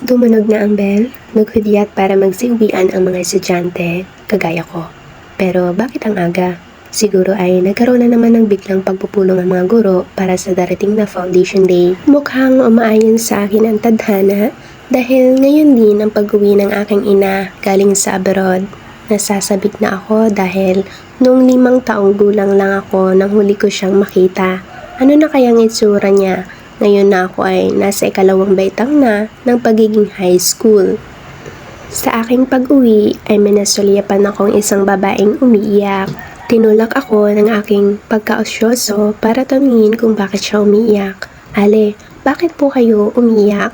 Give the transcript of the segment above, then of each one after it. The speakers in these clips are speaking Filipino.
Tumunog na ang bell, naghudyat para magsiuwian ang mga estudyante, kagaya ko. Pero bakit ang aga? Siguro ay nagkaroon na naman ng biglang pagpupulong ang mga guro para sa darating na Foundation Day. Mukhang umaayon sa akin ang tadhana dahil ngayon din ang pag-uwi ng aking ina galing sa abroad. Nasasabik na ako dahil noong 5 taong gulang lang ako nang huli ko siyang makita. Ano na kayang itsura niya? Ngayon na ako ay nasa ikalawang baitang na ng pagiging high school. Sa aking pag-uwi ay minasulyapan akong isang babaeng umiiyak. Tinulak ako ng aking pagkaosyoso para tanungin kung bakit siya umiiyak. Ale, bakit po kayo umiiyak?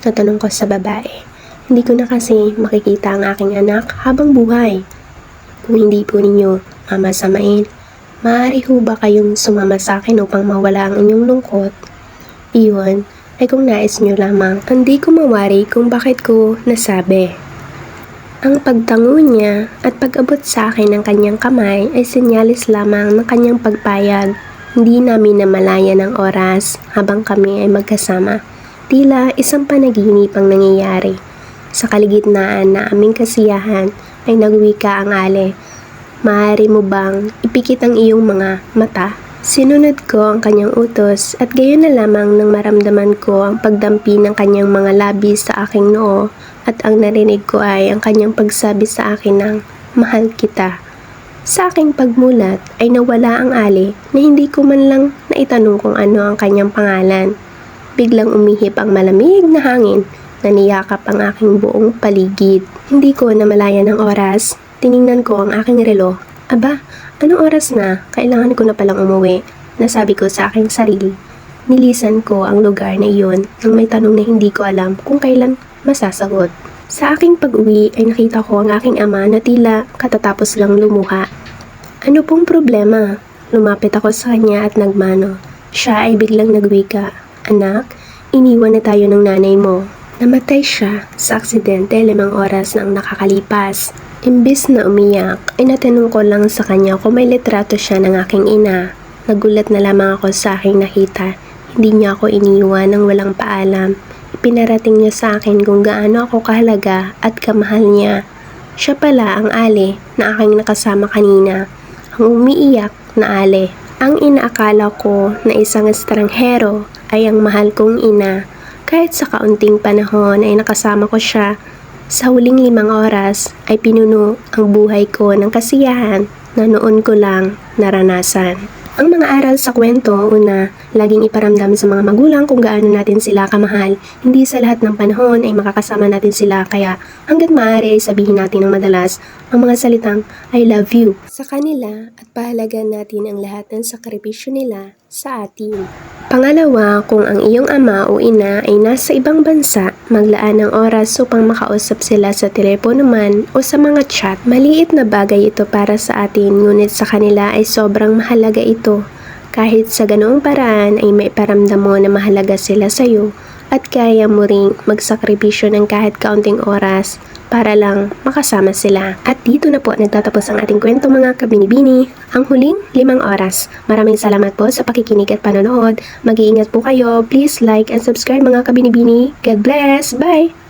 Natanong ko sa babae. Hindi ko na kasi makikita ang aking anak habang buhay. Kung hindi po ninyo mamasamain, maaari ho ba kayong sumama sa akin upang mawala ang inyong lungkot? Iyon ay kung nais nyo lamang. Hindi ko mawari kung bakit ko nasabi. Ang pagtango niya at pag-abot sa akin ng kanyang kamay ay senyalis lamang ng kanyang pagpayag. Hindi namin namalayan ang oras habang kami ay magkasama. Tila isang panaginip ang nangyayari. Sa kaligitnaan na aming kasiyahan ay nagwika ang ale. Maaari mo bang ipikit ang iyong mga mata? Sinunod ko ang kanyang utos at gayon na lamang nang maramdaman ko ang pagdampi ng kanyang mga labis sa aking noo at ang narinig ko ay ang kanyang pagsabi sa akin ng mahal kita. Sa aking pagmulat ay nawala ang ali na hindi ko man lang naitanong kung ano ang kanyang pangalan. Biglang umihip ang malamig na hangin na niyakap ang aking buong paligid. Hindi ko namalayan ang oras. Tiningnan ko ang aking relo. Aba, anong oras na? Kailangan ko na palang umuwi. Nasabi ko sa aking sarili. Nilisan ko ang lugar na iyon nang may tanong na hindi ko alam kung kailan masasagot. Sa aking pag-uwi ay nakita ko ang aking ama na tila katatapos lang lumuha. Ano pong problema? Lumapit ako sa kanya at nagmano. Siya ay biglang nagwika. Anak, iniwan na tayo ng nanay mo. Namatay siya sa aksidente 5 oras na ang nakakalipas. Imbis na umiyak, ay natanong ko lang sa kanya kung may litrato siya ng aking ina. Nagulat na lamang ako sa aking nakita. Hindi niya ako iniwan ng walang paalam. Ipinarating niya sa akin kung gaano ako kahalaga at kamahal niya. Siya pala ang ale na aking nakasama kanina. Ang umiiyak na ale. Ang inaakala ko na isang estranghero ay ang mahal kong ina. Kahit sa kaunting panahon ay nakasama ko siya. Sa huling 5 oras ay pinuno ang buhay ko ng kasiyahan na noon ko lang naranasan. Ang mga aral sa kwento, una, laging iparamdam sa mga magulang kung gaano natin sila kamahal. Hindi sa lahat ng panahon ay makakasama natin sila, kaya hanggat maaari ay sabihin natin ng madalas ang mga salitang I love you sa kanila at pahalagan natin ang lahat ng sakripisyo nila sa atin. Pangalawa, kung ang iyong ama o ina ay nasa ibang bansa, maglaan ng oras upang makausap sila sa telepono man o sa mga chat. Maliit na bagay ito para sa atin, ngunit sa kanila ay sobrang mahalaga ito. Kahit sa ganoong paraan ay may paramdam mo na mahalaga sila sa iyo at kaya mo ring magsakripisyo ng kahit kaunting oras para lang makasama sila. At dito na po nagtatapos ang ating kwento mga kabinibini, ang huling 5 oras. Maraming salamat po sa pakikinig at panonood. Mag-iingat po kayo. Please like and subscribe mga kabinibini. God bless! Bye!